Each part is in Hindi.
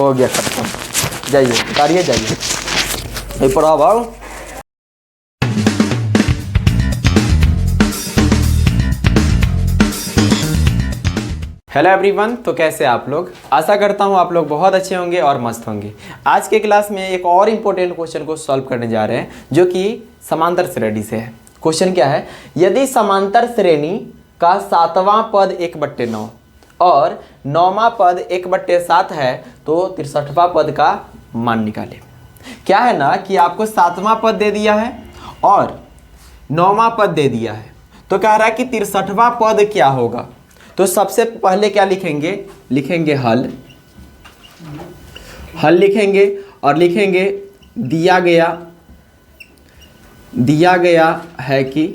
हो गया खत्म। जाइए उतारिए, जाइए पढ़ाओ भाव। हेलो एवरीवन, तो कैसे आप लोग? आशा करता हूँ आप लोग बहुत अच्छे होंगे और मस्त होंगे। आज के क्लास में एक और इम्पोर्टेंट क्वेश्चन को सॉल्व करने जा रहे हैं जो कि समांतर श्रेणी से है। क्वेश्चन क्या है? यदि समांतर श्रेणी का 7वां पद 1/9 और 9वां पद 1/7 है तो 63वां पद का मान निकालें। क्या है ना कि आपको 7वां पद दे दिया है और 9वां पद दे दिया है, तो कह रहा है कि 63वां पद क्या होगा। तो सबसे पहले क्या लिखेंगे? लिखेंगे हल लिखेंगे और लिखेंगे दिया गया है कि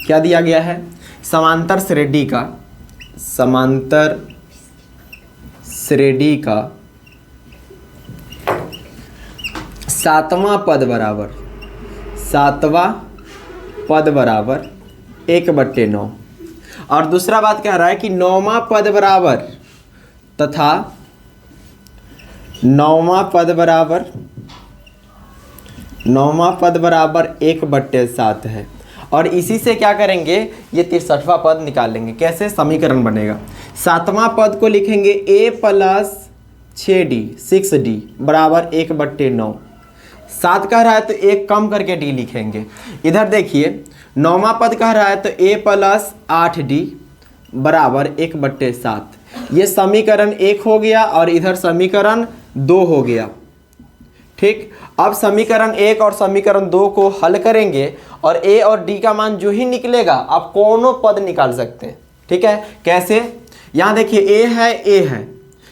क्या दिया गया है? समांतर श्रेणी का 7वां पद बराबर 1/9 और दूसरा बात कह रहा है कि 9वां पद बराबर तथा 9वां पद बराबर 1/7 है। और इसी से क्या करेंगे? ये 63वां पद निकालेंगे। कैसे समीकरण बनेगा? 7वां पद को लिखेंगे a + 6d बराबर 1/9। 7 कह रहा है तो 1 कम करके d लिखेंगे। इधर देखिए 9वां पद कह रहा है तो a + 8d बराबर 1/7। ये समीकरण 1 हो गया और इधर समीकरण 2 हो गया। ठीक, अब समीकरण 1 और समीकरण 2 को हल करेंगे और a और d का मान जो ही निकलेगा आप कोनो पद निकाल सकते हैं। ठीक है, कैसे? यहाँ देखिए a है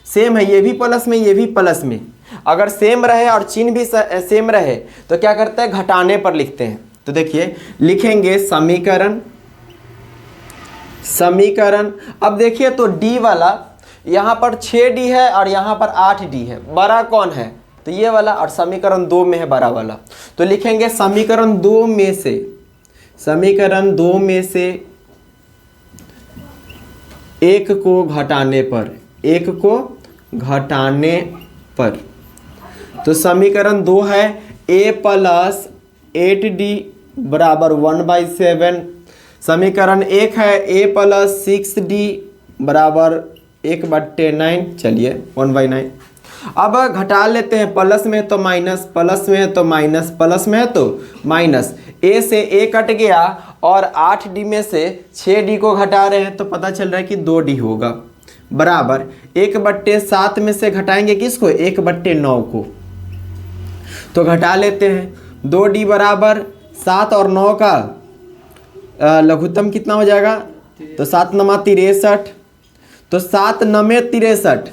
सेम है, ये भी प्लस में ये भी प्लस में। अगर सेम रहे और चिन्ह भी सेम रहे तो क्या करते हैं? घटाने पर लिखते हैं। तो देखिए लिखेंगे समीकरण। अब देखिए तो d वाला यहाँ पर 6d है और यहाँ पर 8d है, बड़ा कौन है? तो ये वाला, और समीकरण 2 में है बड़ा वाला। तो लिखेंगे समीकरण 2 में से 1 को घटाने पर तो समीकरण 2 है a + 8d बराबर 1/7। समीकरण 1 है a + 6d बराबर 1/9। चलिए 1/9। अब घटा लेते हैं, प्लस में तो माइनस, प्लस में है तो माइनस, प्लस में है तो माइनस। a से a कट गया और 8d में से 6d को घटा रहे हैं तो पता चल रहा है कि 2d होगा बराबर 1/7 में से घटाएंगे किसको? 1/9 को। तो घटा लेते हैं 2d बराबर 7 और 9 का लघुत्तम कितना हो जाएगा? तो 7 9 63। तो 7 9 63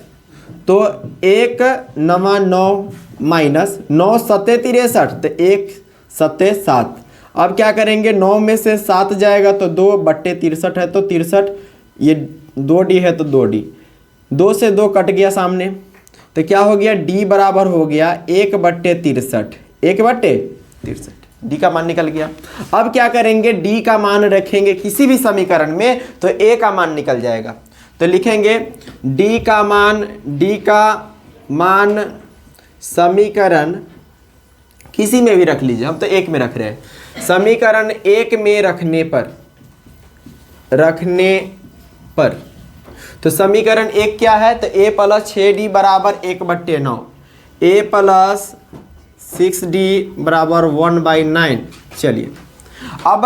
तो 1 9 9 माइनस 9 7 63 तो 1 7 7। अब क्या करेंगे? 9 में से 7 जाएगा तो 2/63 है तो 63, ये 2d है तो 2d, 2 से 2 कट गया सामने तो क्या हो गया? d बराबर हो गया 1/63। 1/63 d का मान निकल गया। अब क्या करेंगे? d का मान रखेंगे किसी भी समीकरण में तो a का मान निकल जाएगा। तो लिखेंगे d का मान समीकरण किसी में भी रख लीजिए, हम तो 1 में रख रहे हैं। समीकरण 1 में रखने पर तो समीकरण 1 क्या है? तो a + 6d बराबर 1/9, a + 6d बराबर 1/9। चलिए अब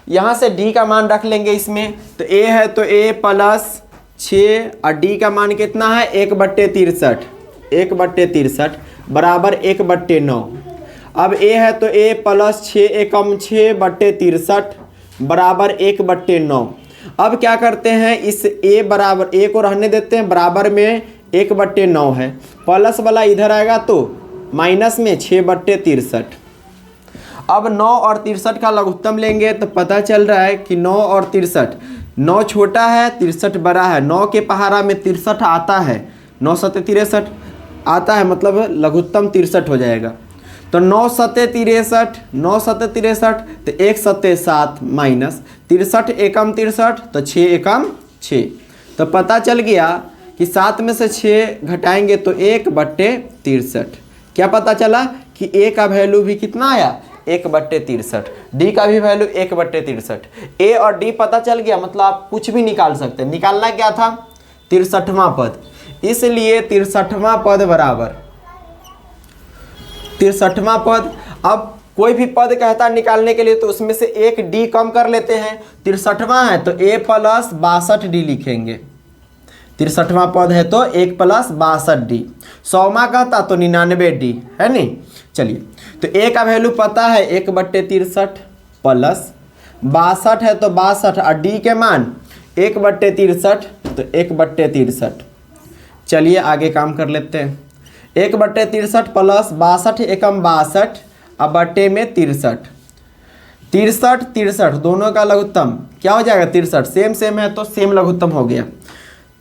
यहाँ से d का मान रख लेंगे इसमें। तो a है तो a + 6 और d का मान कितना है? 1/63 बराबर 1/9। अब a है तो a + 6 एकम 6/63 बराबर 1/9। अब क्या करते हैं? इस a बराबर a को रहने देते हैं, बराबर में 1/9 है, प्लस वाला इधर आएगा तो माइनस में 6/63। अब 9 और 63 का लघुत्तम लेंगे तो पता चल रहा है कि 9 और 63, 9 छोटा है 63 बड़ा है। 9 के पहाड़ा में 63 आता है, 9 7 63 आता है, मतलब लघुत्तम 63 हो जाएगा। तो 9 7 63, 9 7 63 तो 1 7 7 माइनस 63 एकम 63 तो 6 एकम 6। तो पता चल गया कि 7 में से 6 घटाएंगे तो 1/63। क्या पता चला कि ए का वैल्यू भी कितना आया, 1/63। डी का भी वैल्यू 1/63। ए और डी पता चल गया, मतलब आप कुछ भी निकाल सकते हैं। निकालना क्या था, 63वां पद, इसलिए 63वां पद बराबर 63वां पद। अब कोई भी पद कहता है निकालने के लिए तो उसमें से एक डी कम कर लेते हैं। 63वां है तो a + 62d लिखेंगे। 63वां पद है तो 1 + 62d। 100वां कहता तो 99d है नहीं। चलिए तो a का वैल्यू पता है 1/63 प्लस 62 है तो 62 और d के मान 1/63 तो 1/63। चलिए आगे काम कर लेते हैं। 1/63 प्लस 62 एकम 62 अब बट्टे में 63। 63 दोनों का लघुत्तम क्या हो जाएगा, 63 सेम है तो सेम लघुत्तम हो गया।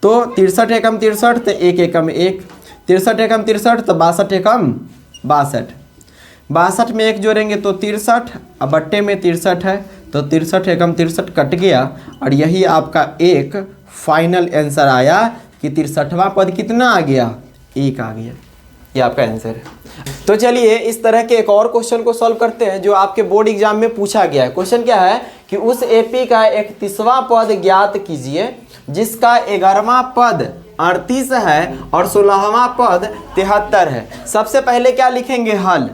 तो 63 एकम 63 तो 1 एकम 1, 63 एकम 63 तो 62 एकम 62। 62 में 1 जोड़ेंगे तो 63 अब बट्टे में 63 है तो 63 एकम 63 कट गया और यही आपका एक फाइनल आंसर आया कि 63वां पद कितना आ गया, 1 आ गया। ये आपका आंसर है। तो चलिए इस तरह के एक और क्वेश्चन को सॉल्व करते हैं जो आपके बोर्ड एग्जाम में पूछा गया है। क्वेश्चन क्या है कि उस एपी का 31वां पद ज्ञात कीजिए जिसका 11वां पद 38 है और 16वां पद 73 है। सबसे पहले क्या लिखेंगे, हल।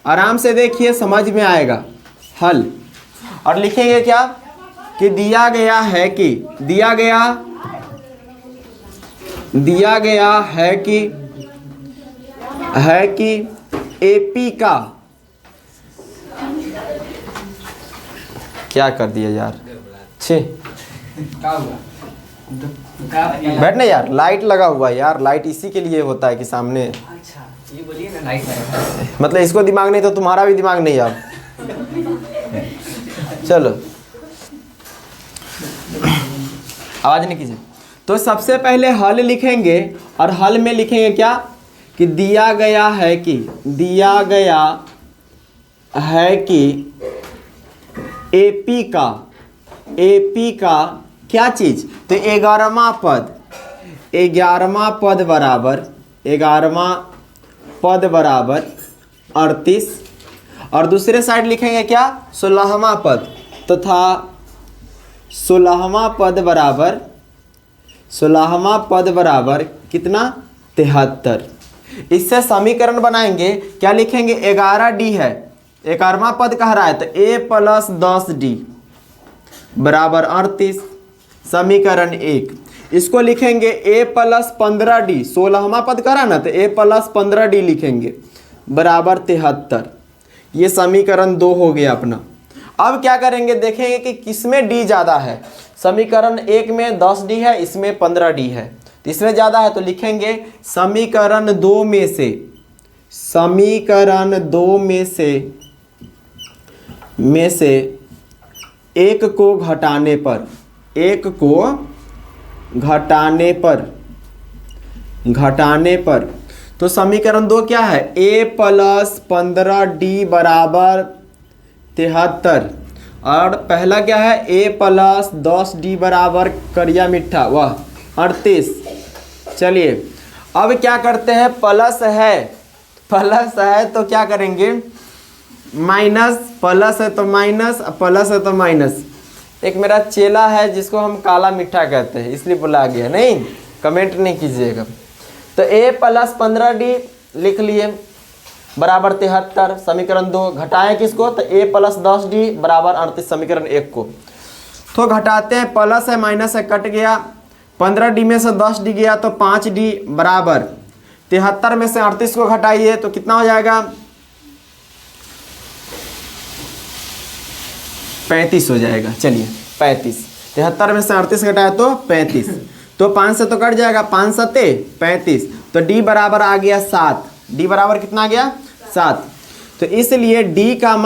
आराम से देखिए समझ में आएगा। हल और लिखेंगे क्या कि दिया गया है कि एपी का क्या कर दिया यार, छे बैठने यार, लाइट लगा हुआ है यार। लाइट इसी के लिए होता है कि सामने, अच्छा ये बोलिए ना, लाइट लगा मतलब इसको दिमाग नहीं तो तुम्हारा भी दिमाग नहीं अब। चलो आवाज नहीं कीजिए। तो सबसे पहले हल लिखेंगे और हल में लिखेंगे क्या कि दिया गया है कि एपी का क्या चीज, तो 11वां पद बराबर 38 और दूसरे साइड लिखेंगे क्या 16वां पद, तो था 16वां पद बराबर कितना 73। इससे समीकरण बनाएंगे, क्या लिखेंगे 11d है, 11वां पद कह रहा है तो a + 10d बराबर 38, समीकरण 1। इसको लिखेंगे a + 15d, 16वां पद कह रहा है ना तो a + 15d लिखेंगे बराबर 73। ये समीकरण 2 हो गया अपना। अब क्या करेंगे, देखेंगे कि किसमें d ज़्यादा है। समीकरण 1 में 10d है, इसमें 15d है, तो इसमें ज़्यादा है तो लिखेंगे समीकरण 2 में से एक को घटाने पर तो समीकरण 2 क्या है, a + 15d बराबर 73 और पहला क्या है a + 10d बराबर करिया मिठा वह 38। चलिए अब क्या करते हैं, प्लस है तो क्या करेंगे माइनस, प्लस है तो माइनस, प्लस है तो माइनस। एक मेरा चेला है जिसको हम काला मिठा कहते हैं इसलिए बुला गया, नहीं कमेंट नहीं कीजिएगा। तो a + 15d लिख लिए बराबर 73, समीकरण 2। घटाएं किसको, तो a + 10d बराबर 38, समीकरण 1 को। तो घटाते हैं, प्लस है माइनस है कट गया, 15d में से 10d गया तो 5d बराबर 73 में से 38 को घटाइए तो कितना हो जाएगा 35 हो जाएगा। चलिए 35, 73 में से 38 घटाया तो 35, तो 5 से तो कट जाएगा, 5 सत्ते 35, तो d बराबर आ गया 7। d बराबर कितना आ गया 7। तो इसलिए d का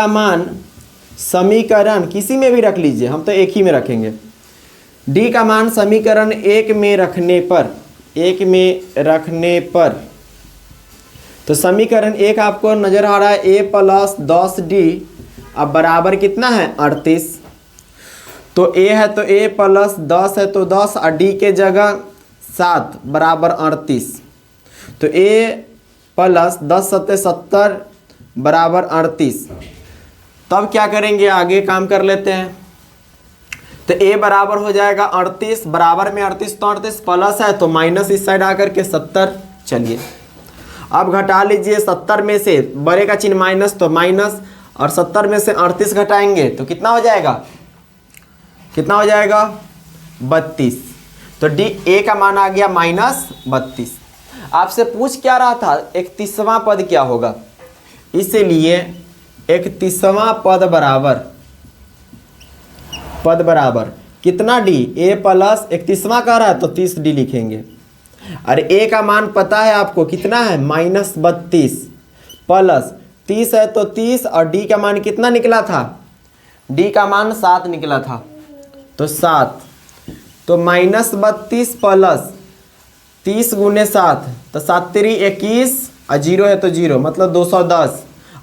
मान समीकरण किसी में भी रख लीजिए, हम तो एक ही में रखेंगे। d का मान समीकरण 1 में रखने पर तो समीकरण 1 आपको नजर आ रहा है a + 10d अब बराबर कितना है 38। तो ए है तो ए प्लस 10 है तो 10 और डी के जगह 7 बराबर 38। तो ए प्लस 10 सत्ते 70 बराबर 38। तब क्या करेंगे, आगे काम कर लेते हैं। तो a बराबर हो जाएगा 38, बराबर में 38 तो 38 प्लस है तो माइनस इस साइड आकर के 70। चलिए अब घटा लीजिए, 70 में से बड़े का चिन्ह माइनस तो माइनस, और 70 में से 38 घटाएंगे तो कितना हो जाएगा, कितना हो जाएगा 32। तो डी ए का मान आ गया -32। आपसे पूछ क्या रहा था 31वां पद क्या होगा, इसलिए 31वां पद बराबर कितना डी, ए प्लस 31वां कह रहा है तो 30 डी लिखेंगे। और ए का मान पता है आपको कितना है -32 प्लस 30 है तो 30, और डी का मान कितना निकला था, डी का मान 7 निकला था तो 7। तो -32 प्लस 30 गुने 7 तो 7 3 21 और 0 है तो 0 मतलब 210,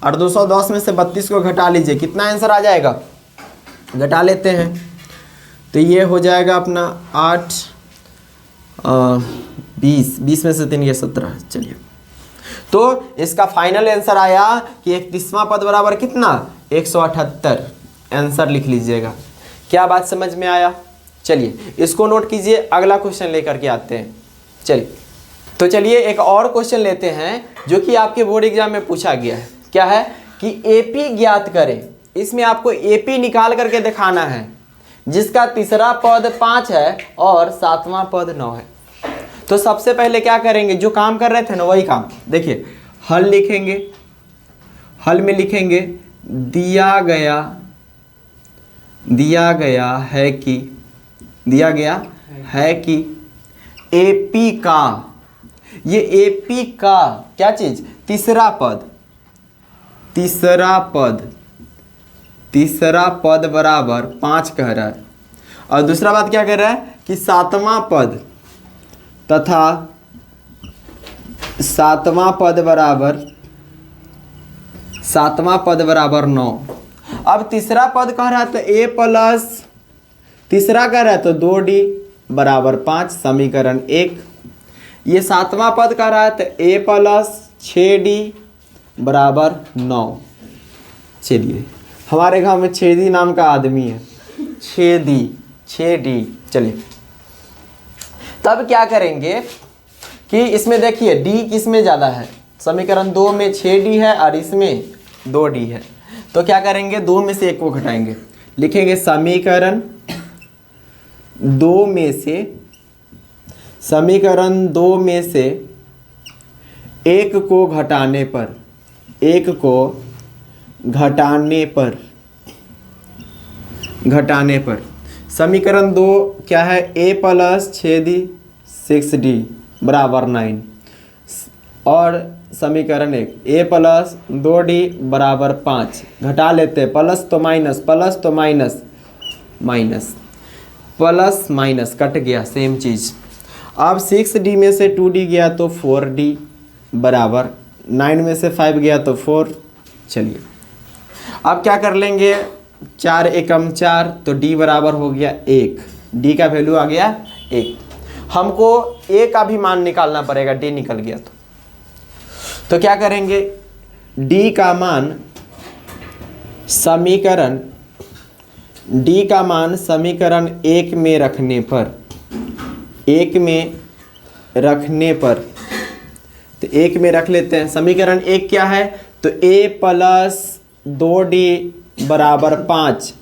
और 210 में से 32 को घटा लीजिए, कितना आंसर आ जाएगा, घटा लेते हैं। तो ये हो जाएगा अपना 8 20 में से 3 ये 17। चलिए तो इसका फाइनल आंसर आया कि 31वां पद बराबर कितना 178। आंसर लिख लीजिएगा। क्या बात समझ में आया? चलिए इसको नोट कीजिए, अगला क्वेश्चन लेकर के आते हैं। चलिए तो चलिए एक और क्वेश्चन लेते हैं जो कि आपके बोर्ड एग्जाम में पूछा गया है। क्या है कि एपी ज्ञात करें। इसमें आपको एपी निकाल करके दिखाना है जिसका तीसरा पद 5 है और 7वां पद 9 है। तो सबसे पहले क्या करेंगे, जो काम कर रहे थे ना वही काम। देखिए हल लिखेंगे, हल में लिखेंगे दिया गया है कि एपी का, ये एपी का क्या चीज, तीसरा पद बराबर 5 कह रहा है। और दूसरा बात क्या कह रहा है कि 7वां पद तथा 7वां पद बराबर 9। अब तीसरा पद कह रहा है तो a प्लस तीसरा कह रहा है तो 2d बराबर 5 समीकरण 1। ये 7वां पद कह रहा है तो a प्लस 6d बराबर 9। चलिए हमारे गांव में 6d नाम का आदमी है, 6d। चलिए तब क्या करेंगे कि इसमें देखिए d किस में ज़्यादा है, समीकरण 2 में 6d है और इसमें 2d है। तो क्या करेंगे, 2 में से 1 को घटाएंगे, लिखेंगे समीकरण 2 में से 1 को घटाने पर समीकरण 2 क्या है, a प्लस 6d 6d बराबर 9, और समीकरण 1 a प्लस 2d बराबर 5। घटा लेते हैं, प्लस तो माइनस प्लस माइनस कट गया, सेम चीज़। अब 6d में से 2d गया तो 4d बराबर 9 में से 5 गया तो 4। चलिए अब क्या कर लेंगे, 4 एकम 4 तो d बराबर हो गया 1, d का वैल्यू आ गया 1। हमको a का भी मान निकालना पड़ेगा, d निकल गया तो क्या करेंगे, d का मान समीकरण 1 में रखने पर तो 1 में रख लेते हैं। समीकरण 1 क्या है तो a प्लस 2d बराबर 5।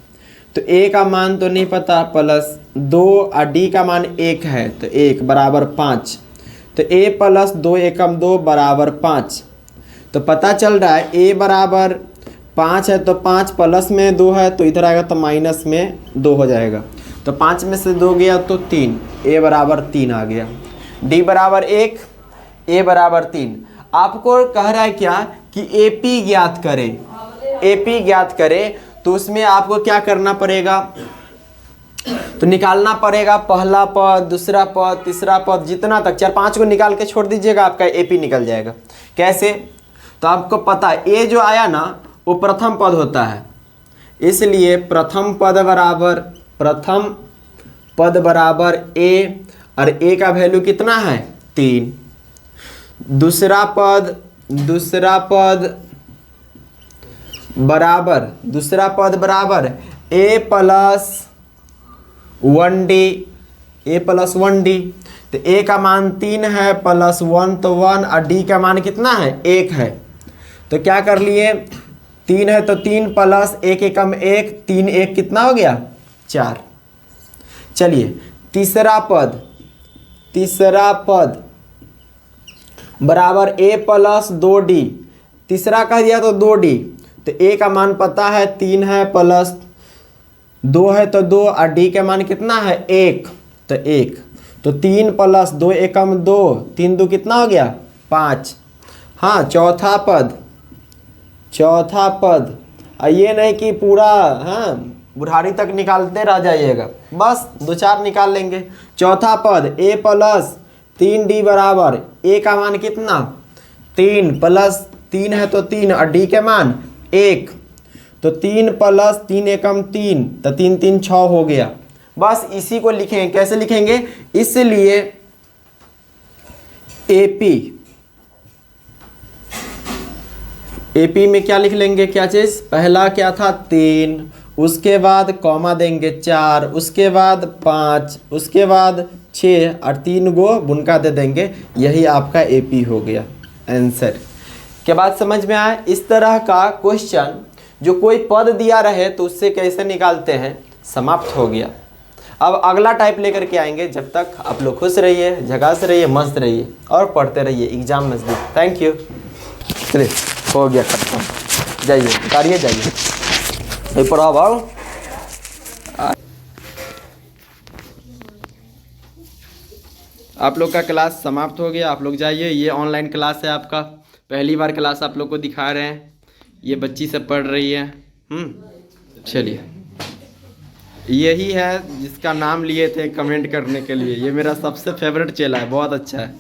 तो a का मान तो नहीं पता, प्लस 2 और d का मान 1 है तो 1 बराबर 5। तो a प्लस 2 एकम 2 बराबर 5। तो पता चल रहा है a बराबर 5 है तो 5 प्लस में 2 है तो इधर आएगा तो माइनस में 2 हो जाएगा। तो 5 में से 2 गया तो 3, a बराबर 3 आ गया। d बराबर 1, a बराबर 3। आपको कह रहा है क्या कि AP ज्ञात करें तो उसमें आपको क्या करना पड़ेगा, तो निकालना पड़ेगा पहला पद, दूसरा पद, तीसरा पद, जितना तक 4-5 को निकाल के छोड़ दीजिएगा, आपका AP निकल जाएगा। कैसे, तो आपको पता है a जो आया ना वो प्रथम पद होता है, इसलिए प्रथम प्रथम पद बराबर ए, और ए का वैल्यू कितना है 3। दूसरा पद बराबर ए प्लस 1d, तो ए का मान 3 है, प्लस 1 तो 1, और डी का मान कितना है 1 है। तो क्या कर लिए, 3 है तो 3 प्लस 1 एकम 1, 3 1 कितना हो गया 4। चलिए तीसरा पद बराबर ए प्लस 2d, तीसरा कह दिया तो 2d, तो ए का मान पता है 3 है, प्लस 2 है तो 2, और डी का मान कितना है 1, तो 1, तो 3 प्लस 2 एकम 2, 3 2 कितना हो गया 5। हाँ चौथा पद, ये नहीं कि पूरा हाँ बुढ़ारी तक निकालते रह जाइएगा, बस 2-4 निकाल लेंगे। चौथा पद ए प्लस 3d बराबर ए का मान कितना 3, प्लस 3 है तो 3, और डी के मान 1, तो 3 प्लस 3 एकम 3, तो 3 3 6 हो गया। बस इसी को लिखेंगे, कैसे लिखेंगे, इसलिए एपी में क्या लिख लेंगे, क्या चीज़, पहला क्या था 3, उसके बाद कॉमा देंगे 4, उसके बाद 5, उसके बाद 6, और 3 गो बुनका दे देंगे, यही आपका एपी हो गया आंसर। क्या बात समझ में आए। इस तरह का क्वेश्चन जो कोई पद दिया रहे तो उससे कैसे निकालते हैं, समाप्त हो गया। अब अगला टाइप लेकर के आएंगे, जब तक आप लोग खुश रहिए, झकास रहिए, मस्त रहिए और पढ़ते रहिए, एग्जाम नजदीक। Thank you. चलिए हो गया खत्म, जाइए उतारिए, जाइए पढ़ाओ भाव। आप लोग का क्लास समाप्त हो गया, आप लोग जाइए। ये ऑनलाइन क्लास है आपका, पहली बार क्लास आप लोग को दिखा रहे हैं, ये बच्ची सब पढ़ रही है। चलिए यही है जिसका नाम लिए थे कमेंट करने के लिए, ये मेरा सबसे फेवरेट चेला है, बहुत अच्छा है।